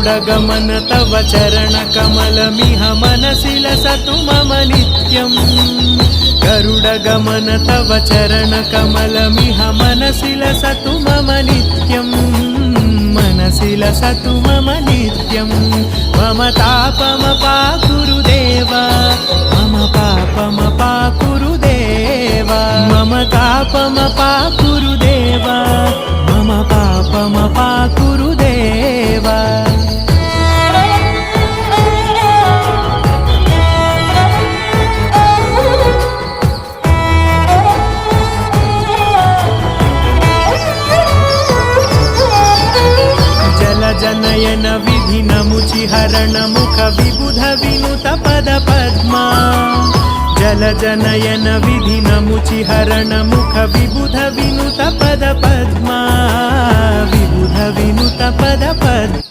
गरुडगमन तव चरणकमलमिह मनसि लसतु मम नित्यम् गरुडगमन तव चरणकमलमिह मनसि लसतु मम नित्यम् मनसि लसतु मम नित्यम् मम तापमपाकुरु देव मम पापमपाकुरु देव मम तापमपाकुरु देव मम पापमपाकुरु देव जनयन विधिनमुचिहरण मुख विबुध विनुत पद पद्मा जल जनयन विधिनमुचिहरण मुख विबुध विनुत पद पद्मा विबुध विनुत पद पद्मा